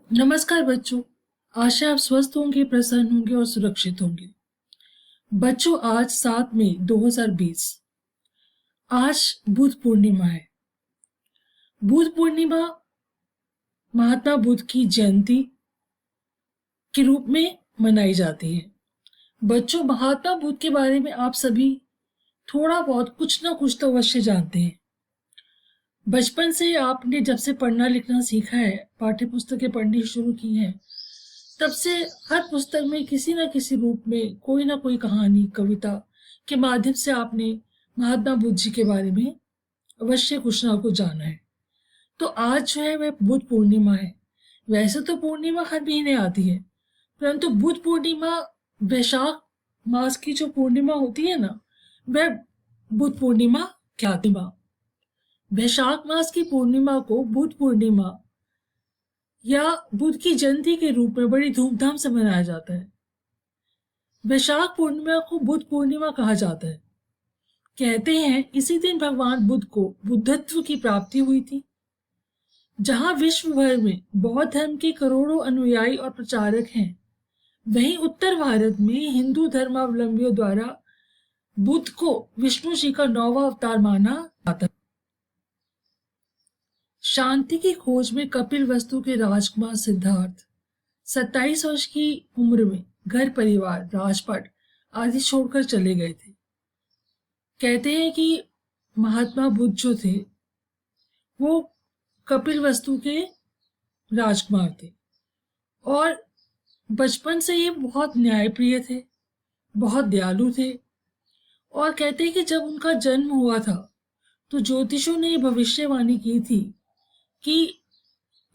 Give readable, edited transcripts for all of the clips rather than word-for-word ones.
नमस्कार बच्चों। आशा आप स्वस्थ होंगे, प्रसन्न होंगे और सुरक्षित होंगे। बच्चों, आज 7 मई 2020, आज बुद्ध पूर्णिमा है। बुद्ध पूर्णिमा महात्मा बुद्ध की जयंती के रूप में मनाई जाती है। बच्चों, महात्मा बुद्ध के बारे में आप सभी थोड़ा बहुत कुछ ना कुछ तो अवश्य जानते हैं। बचपन से आपने जब से पढ़ना लिखना सीखा है, पाठ्य पुस्तकें पढ़नी शुरू की हैं, तब से हर पुस्तक में किसी न किसी रूप में कोई ना कोई कहानी, कविता के माध्यम से आपने महात्मा बुद्ध जी के बारे में अवश्य कुछ ना कुछ जाना है। तो आज जो है वह बुद्ध पूर्णिमा है। वैसे तो पूर्णिमा हर महीने आती है, परंतु बुद्ध पूर्णिमा वैशाख मास की जो पूर्णिमा होती है ना, वह बुद्ध पूर्णिमा कहलाती है। वैशाख मास की पूर्णिमा को बुद्ध पूर्णिमा या बुद्ध की जयंती के रूप में बड़ी धूमधाम से मनाया जाता है। वैशाख पूर्णिमा को बुद्ध पूर्णिमा कहा जाता है। कहते हैं इसी दिन भगवान बुद्ध को बुद्धत्व की प्राप्ति हुई थी। जहां विश्व भर में बौद्ध धर्म के करोड़ों अनुयायी और प्रचारक हैं, वहीं उत्तर भारत में हिंदू धर्मावलंबियों द्वारा बुद्ध को विष्णु जी का 9वां अवतार माना जाता है। शांति की खोज में कपिल वस्तु के राजकुमार सिद्धार्थ 27 वर्ष की उम्र में घर परिवार, राजपाट आदि छोड़कर चले गए थे। कहते हैं कि महात्मा बुद्ध जो थे वो कपिल वस्तु के राजकुमार थे और बचपन से ये बहुत न्यायप्रिय थे, बहुत दयालु थे। और कहते हैं कि जब उनका जन्म हुआ था तो ज्योतिषों ने भविष्यवाणी की थी कि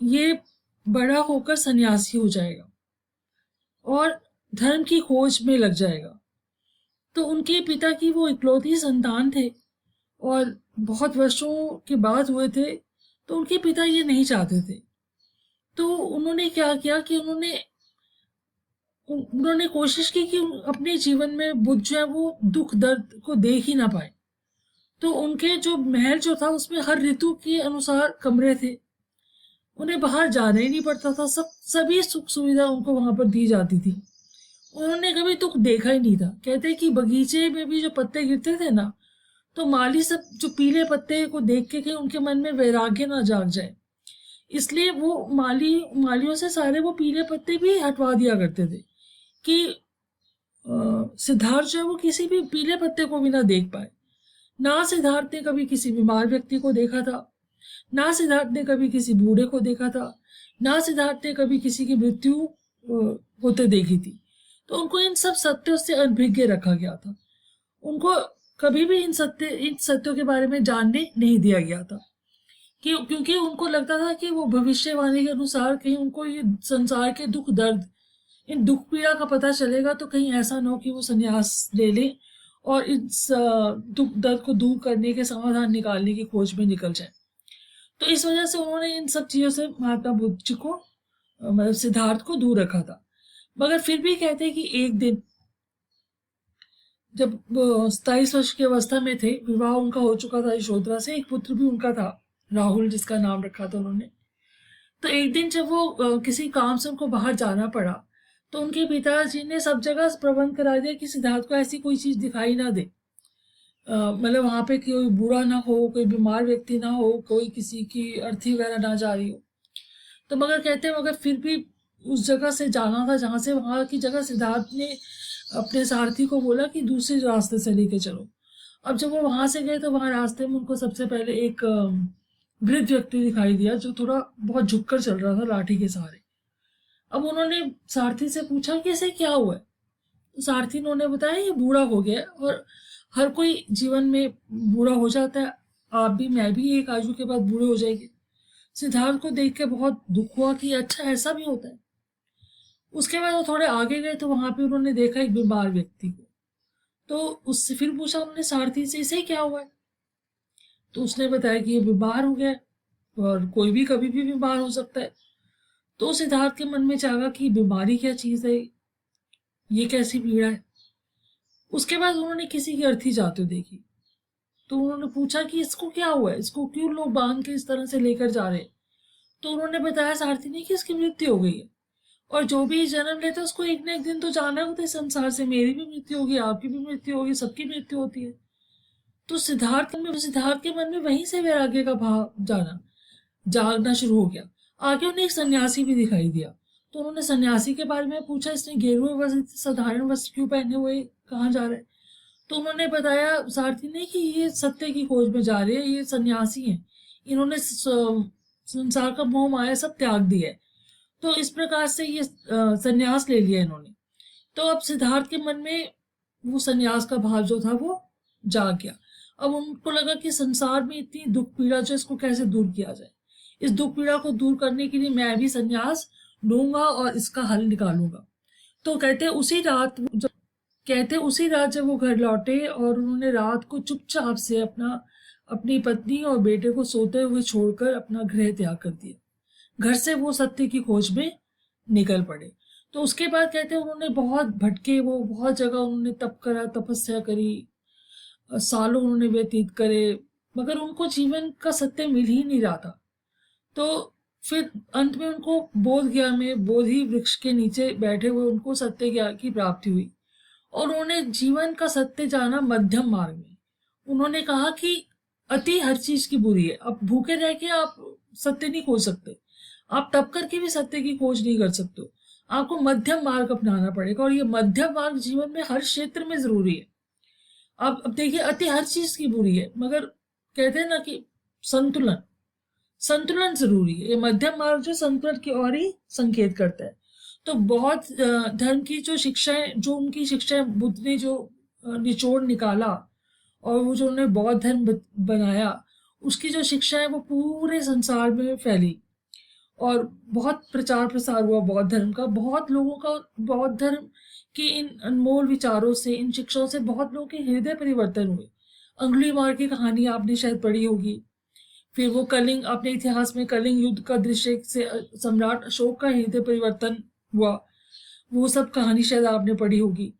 ये बड़ा होकर सन्यासी हो जाएगा और धर्म की खोज में लग जाएगा। तो उनके पिता की वो इकलौती संतान थे और बहुत वर्षों के बाद हुए थे, तो उनके पिता ये नहीं चाहते थे। तो उन्होंने क्या किया कि उन्होंने कोशिश की कि अपने जीवन में बुद्ध जो है वो दुख दर्द को देख ही ना पाए। तो उनके जो महल जो था उसमें हर ऋतु के अनुसार कमरे थे, उन्हें बाहर जाना ही नहीं पड़ता था। सभी सुख सुविधा उनको वहां पर दी जाती थी। उन्होंने कभी दुख देखा ही नहीं था। कहते हैं कि बगीचे में भी जो पत्ते गिरते थे ना, तो माली सब जो पीले पत्ते को देख के कहीं उनके मन में वैराग्य ना जाग जाए, इसलिए वो मालियों से सारे वो पीले पत्ते भी हटवा दिया करते थे कि सिद्धार्थ जो है वो किसी भी पीले पत्ते को भी ना देख पाए। ना सिद्धार्थ ने कभी किसी बीमार व्यक्ति को देखा था, ना सिद्धार्थ ने कभी किसी बूढ़े को देखा था, ना सिद्धार्थ ने कभी किसी की मृत्यु होते देखी थी। तो उनको इन सब सत्यों से अनभिज्ञ रखा गया था। उनको कभी भी इन सत्यों के बारे में जानने नहीं दिया गया था क्योंकि उनको लगता था कि वो भविष्यवाणी के अनुसार कहीं उनको ये संसार के दुख दर्द, इन दुख पीड़ा का पता चलेगा तो कहीं ऐसा ना हो कि वो संन्यास ले ले और इस दुख दर्द को दूर करने के समाधान निकालने की खोज में निकल जाए। तो इस वजह से उन्होंने इन सब चीजों से महात्मा बुद्ध जी को, मतलब सिद्धार्थ को, दूर रखा था। मगर फिर भी कहते हैं कि एक दिन जब वो 27 वर्ष की अवस्था में थे, विवाह उनका हो चुका था यशोधरा से, एक पुत्र भी उनका था राहुल, जिसका नाम रखा था उन्होंने। तो एक दिन जब वो किसी काम से उनको बाहर जाना पड़ा, तो उनके पिताजी ने सब जगह प्रबंध करा दिया कि सिद्धार्थ को ऐसी कोई चीज दिखाई ना दे, मतलब वहां पे कोई बुरा ना हो, कोई बीमार व्यक्ति ना हो, कोई किसी की अर्थी वगैरह ना जा रही हो। तो मगर कहते हैं मगर फिर भी उस जगह से जाना था जहां से, वहां की जगह सिद्धार्थ ने अपने सारथी को बोला कि दूसरे रास्ते से लेके चलो। अब जब वो वहां से गए तो वहां रास्ते में उनको सबसे पहले एक वृद्ध व्यक्ति दिखाई दिया जो थोड़ा बहुत झुककर चल रहा था लाठी के सहारे। अब उन्होंने सारथी से पूछा कि इसे क्या हुआ है। तो सारथी ने उन्हें बताया ये बूढ़ा हो गया और हर कोई जीवन में बूढ़ा हो जाता है, आप भी, मैं भी एक आयु के बाद बूढ़े हो जाएंगे। सिद्धार्थ को देख के बहुत दुख हुआ कि अच्छा ऐसा भी होता है। उसके बाद वो थोड़े आगे गए तो वहां पे उन्होंने देखा एक बीमार व्यक्ति को। तो उससे फिर पूछा उन्होंने सारथी से, इसे क्या हुआ है। तो उसने बताया कि ये बीमार हो गया और कोई भी कभी भी बीमार हो सकता है। तो सिद्धार्थ के मन में जागा कि बीमारी क्या चीज है, ये कैसी पीड़ा है। उसके बाद उन्होंने किसी की अर्थी जाते देखी, तो उन्होंने पूछा कि इसको क्या हुआ है, इसको क्यों लोग बांध के इस तरह से लेकर जा रहे हैं। तो उन्होंने बताया सारथी ने कि इसकी मृत्यु हो गई है, और जो भी जन्म लेता है उसको एक ना एक दिन तो जाना होता है संसार से। मेरी भी मृत्यु होगी, आपकी भी मृत्यु होगी, सबकी मृत्यु होती है। तो सिद्धार्थ के मन में वहीं से वैराग्य का भाव जागना शुरू हो गया। आगे उन्हें एक सन्यासी भी दिखाई दिया, तो उन्होंने सन्यासी के बारे में पूछा, इसने गेरुए वस्त्र, साधारण वस्त्र क्यों पहने हुए, कहाँ जा रहे हैं? तो उन्होंने बताया सारथी ने कि ये सत्य की खोज में जा रहे हैं, ये सन्यासी हैं, इन्होंने संसार का मोह माया सब त्याग दिया है। तो इस प्रकार से ये सन्यास ले लिया इन्होंने। तो अब सिद्धार्थ के मन में वो सन्यास का भाव जो था वो जाग गया। अब उनको लगा कि संसार में इतनी दुख पीड़ा जो, इसको कैसे दूर किया जाए। इस दुख पीड़ा को दूर करने के लिए मैं भी सन्यास लूंगा और इसका हल निकालूंगा। तो कहते उसी रात जब वो घर लौटे और उन्होंने रात को चुपचाप से अपनी पत्नी और बेटे को सोते हुए छोड़कर अपना गृह त्याग कर दिया। घर से वो सत्य की खोज में निकल पड़े। तो उसके बाद कहते हैं उन्होंने बहुत भटके, वो बहुत जगह उन्होंने तप करा, तपस्या करी, सालों उन्होंने व्यतीत करे, मगर उनको जीवन का सत्य मिल ही नहीं रहा था। तो फिर अंत में उनको बोध गया में बोधि वृक्ष के नीचे बैठे हुए उनको सत्य ज्ञान की प्राप्ति हुई, और उन्होंने जीवन का सत्य जाना मध्यम मार्ग में। उन्होंने कहा कि अति हर चीज की बुरी है। अब भूखे रह के आप सत्य नहीं खोज सकते, आप तप करके भी सत्य की खोज नहीं कर सकते। आपको मध्यम मार्ग अपनाना पड़ेगा, और ये मध्यम मार्ग जीवन में हर क्षेत्र में जरूरी है। अब देखिए, अति हर चीज की बुरी है, मगर कहते हैं ना कि संतुलन संतुलन जरूरी है। ये मध्यम मार्ग जो संतुलन की ओर ही संकेत करता है। तो बहुत धर्म की जो शिक्षाएं, जो उनकी शिक्षाएं बुद्ध ने जो निचोड़ निकाला और वो जो उन्होंने बौद्ध धर्म बनाया, उसकी जो शिक्षा है वो पूरे संसार में फैली और बहुत प्रचार प्रसार हुआ बौद्ध धर्म का। बहुत लोगों का बौद्ध धर्म के इन अनमोल विचारों से, इन शिक्षाओं से बहुत लोगों के हृदय परिवर्तन हुए। अंगुलीमाल की कहानी आपने शायद पढ़ी होगी। फिर वो कलिंग, अपने इतिहास में कलिंग युद्ध का दृश्य से सम्राट अशोक का हृदय परिवर्तन हुआ, वो सब कहानी शायद आपने पढ़ी होगी।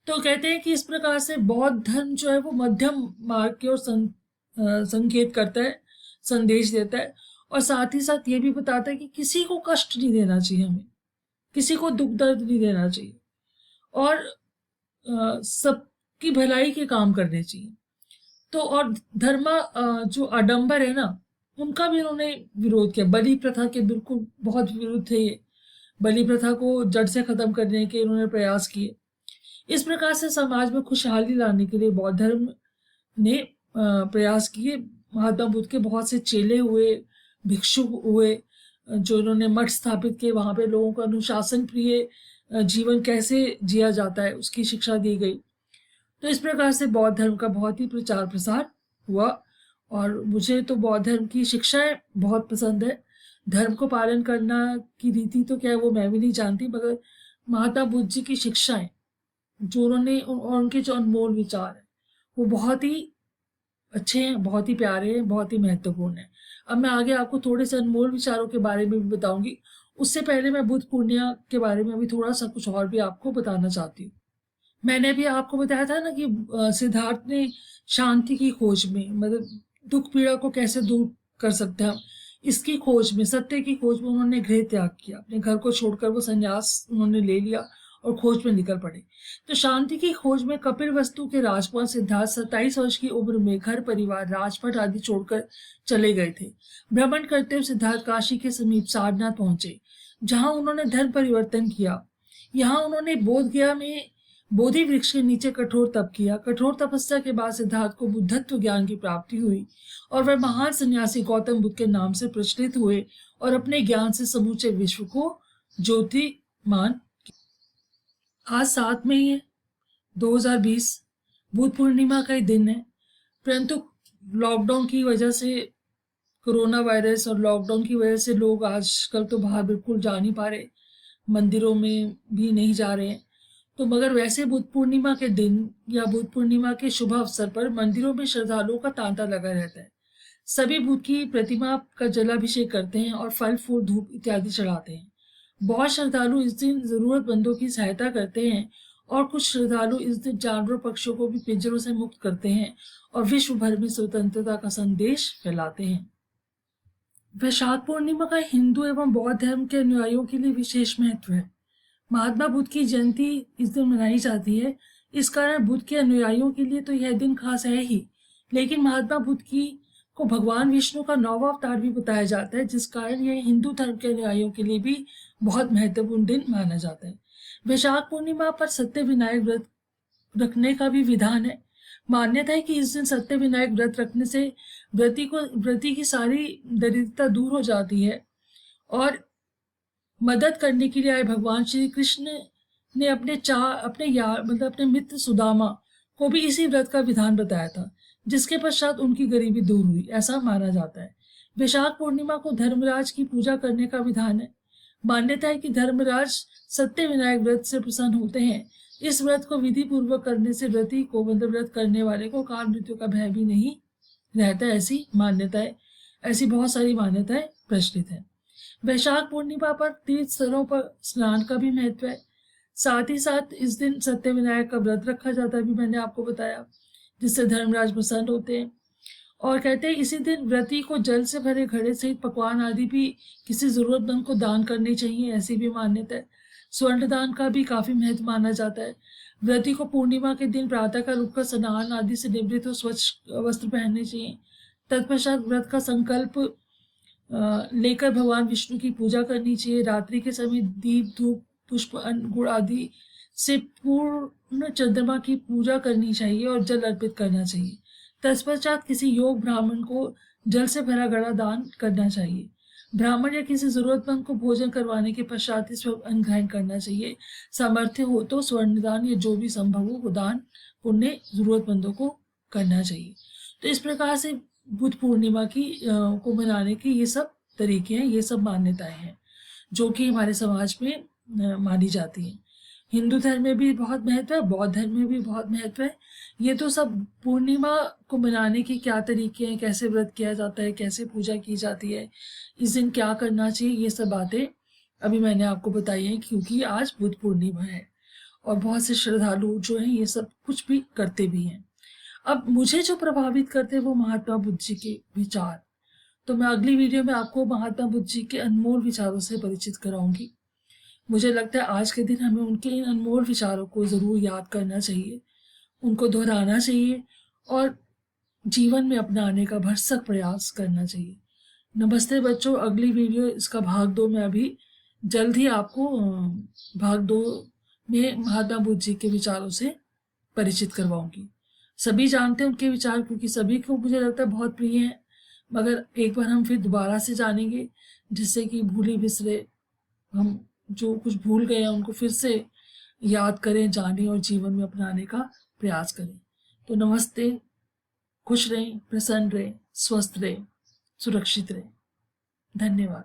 तो कहते हैं कि इस प्रकार से बौद्ध धर्म जो है वो मध्यम मार्ग की ओर संकेत करता है, संदेश देता है, और साथ ही साथ ये भी बताता है कि किसी को कष्ट नहीं देना चाहिए, हमें किसी को दुख दर्द नहीं देना चाहिए, और सबकी भलाई के काम करने चाहिए। तो और जो आडंबर है ना, उनका भी उन्होंने विरोध किया। बलि प्रथा के बिल्कुल बहुत विरुद्ध थे ये। बलि प्रथा को जड़ से खत्म करने के उन्होंने प्रयास किए। इस प्रकार से समाज में खुशहाली लाने के लिए बौद्ध धर्म ने प्रयास किए। महात्मा बुद्ध के बहुत से चेले हुए, भिक्षु हुए, जो इन्होंने मठ स्थापित किए। वहां पे लोगों को अनुशासन प्रिय जीवन कैसे जिया जाता है उसकी शिक्षा दी गई। तो इस प्रकार से बौद्ध धर्म का बहुत ही प्रचार प्रसार हुआ, और मुझे तो बौद्ध धर्म की शिक्षाएं बहुत पसंद है। धर्म को पालन करना की रीति तो क्या है वो मैं भी नहीं जानती, मगर महात्मा बुद्ध जी की शिक्षाएं जो उन्होंने और उनके जो अनमोल विचार है वो बहुत ही अच्छे हैं, बहुत ही प्यारे हैं, बहुत ही महत्वपूर्ण है। अब मैं आगे आपको थोड़े से अनमोल विचारों के बारे में भी बताऊंगी। उससे पहले मैं बुद्ध पूर्णिमा के बारे में भी थोड़ा सा कुछ और भी आपको बताना चाहती हूँ। मैंने भी आपको बताया था ना कि सिद्धार्थ ने शांति की खोज में, मतलब दुख पीड़ा को कैसे दूर कर सकते हैं, इसकी खोज में, सत्य की खोज में उन्होंने गृह त्याग किया। अपने घर को छोड़कर वो संन्यास उन्होंने ले लिया और खोज में निकल पड़े। तो शांति की खोज में कपिलवस्तु के राजकुमार सिद्धार्थ 27 वर्ष की उम्र में घर परिवार, राजपाट आदि छोड़कर चले गए थे। भ्रमण करते हुए सिद्धार्थ काशी के समीप सारनाथ पहुंचे, जहां उन्होंने धर्म परिवर्तन किया। यहाँ उन्होंने बोध गया में बोधि वृक्ष के नीचे कठोर तप किया। कठोर तपस्या के बाद सिद्धार्थ को बुद्धत्व ज्ञान की प्राप्ति हुई और वह महान सन्यासी गौतम बुद्ध के नाम से प्रचलित हुए और अपने ज्ञान से समूचे विश्व को ज्योतिमान। आज 7 मई है 2020, बुद्ध पूर्णिमा का ही दिन है। परंतु लॉकडाउन की वजह से, कोरोना वायरस और लॉकडाउन की वजह से लोग आजकल तो बाहर बिल्कुल जा नहीं पा रहे, मंदिरों में भी नहीं जा रहे हैं। तो मगर वैसे बुद्ध पूर्णिमा के दिन या बुद्ध पूर्णिमा के शुभ अवसर पर मंदिरों में श्रद्धालुओं का तांता लगा रहता है। सभी बुद्ध की प्रतिमा का जलाभिषेक करते हैं और फल फूल धूप इत्यादि चढ़ाते हैं। बहुत श्रद्धालु इस दिन जरूरतमंदों की सहायता करते हैं और कुछ श्रद्धालु इस दिन जानवर पक्षियों को भी पिंजरों से मुक्त करते हैं और विश्व भर में स्वतंत्रता का संदेश फैलाते हैं। वैशाख पूर्णिमा का हिंदू एवं बौद्ध धर्म के अनुयायियों के लिए विशेष महत्व है। महात्मा बुद्ध की जयंती इस दिन मनाई जाती है। इस कारण बुद्ध के अनुयायियों के लिए तो यह दिन खास है ही, लेकिन महात्मा बुद्ध की को भगवान विष्णु का 9वां अवतार भी बताया जाता है, जिस कारण यह हिंदू धर्म के अनुयायियों के लिए भी बहुत महत्वपूर्ण दिन माना जाता है। वैशाख पूर्णिमा पर सत्य विनायक व्रत रखने का भी विधान है। मान्यता है कि इस दिन सत्य विनायक व्रत रखने से व्रती की सारी दरिद्रता दूर हो जाती है और मदद करने के लिए आए भगवान श्री कृष्ण ने अपने मित्र सुदामा को भी इसी व्रत का विधान बताया था, जिसके पश्चात उनकी गरीबी दूर हुई, ऐसा माना जाता है। वैशाख पूर्णिमा को धर्मराज की पूजा करने का विधान है। मान्यता है कि धर्मराज सत्य विनायक व्रत से प्रसन्न होते हैं। इस व्रत को विधि पूर्वक करने से व्रती को व्रत करने वाले को काल मृत्यु का भय भी नहीं रहता, ऐसी बहुत सारी मान्यताएं प्रचलित है। वैशाख पूर्णिमा पर तीर्थ स्थलों पर स्नान का भी महत्व है। साथ ही साथ इस दिन सत्य विनायक का व्रत रखा जाता है, भी मैंने आपको बताया, जिससे धर्मराज प्रसन्न होते हैं। और कहते हैं इसी दिन व्रती को जल से भरे घड़े सहित पकवान आदि भी किसी जरूरतमंद को दान करने चाहिए, ऐसी भी मान्यता है। स्वर्ण दान का भी काफी महत्व माना जाता है। व्रती को पूर्णिमा के दिन प्रातःकाल उठकर स्नान आदि से निवृत्त हो स्वच्छ वस्त्र पहनने चाहिए। तत्पश्चात व्रत का संकल्प लेकर भगवान विष्णु की पूजा करनी चाहिए। रात्रि के समय दीप धूप पुष्प अन्न गुड़ आदि से पूर्ण चंद्रमा की पूजा करनी चाहिए और जल अर्पित करना चाहिए। तत्पश्चात किसी योग ब्राह्मण को जल से भरा घड़ा दान करना चाहिए। ब्राह्मण या किसी जरूरतमंद को भोजन करवाने के पश्चात इस पर अन्न ग्रहण करना चाहिए। सामर्थ्य हो तो स्वर्ण दान या जो भी संभव हो वो दान पुण्य जरूरतमंदों को करना चाहिए। तो इस प्रकार से बुद्ध पूर्णिमा को मनाने के ये सब तरीके हैं, ये सब मान्यताएं हैं जो कि हमारे समाज में मानी जाती हैं। हिंदू धर्म में भी बहुत महत्व है, बौद्ध धर्म में भी बहुत महत्व है। ये तो सब पूर्णिमा को मनाने के क्या तरीके हैं, कैसे व्रत किया जाता है, कैसे पूजा की जाती है, इस दिन क्या करना चाहिए, ये सब बातें अभी मैंने आपको बताई हैं, क्योंकि आज बुद्ध पूर्णिमा है और बहुत से श्रद्धालु जो हैं ये सब कुछ भी करते भी हैं। अब मुझे जो प्रभावित करते हैं वो महात्मा बुद्ध जी के विचार, तो मैं अगली वीडियो में आपको महात्मा बुद्ध जी के अनमोल विचारों से परिचित कराऊंगी। मुझे लगता है आज के दिन हमें उनके इन अनमोल विचारों को जरूर याद करना चाहिए, उनको दोहराना चाहिए और जीवन में अपनाने का भरसक प्रयास करना चाहिए। नमस्ते बच्चों, अगली वीडियो इसका भाग 2 में अभी जल्द ही आपको भाग 2 में महात्मा बुद्ध जी के विचारों से परिचित करवाऊंगी। सभी जानते हैं उनके विचार, क्योंकि सभी को मुझे लगता है बहुत प्रिय हैं, मगर एक बार हम फिर दोबारा से जानेंगे, जिससे कि भूले बिसरे हम जो कुछ भूल गए हैं उनको फिर से याद करें, जानें और जीवन में अपनाने का प्रयास करें। तो नमस्ते, खुश रहें, प्रसन्न रहें, स्वस्थ रहें, सुरक्षित रहें। धन्यवाद।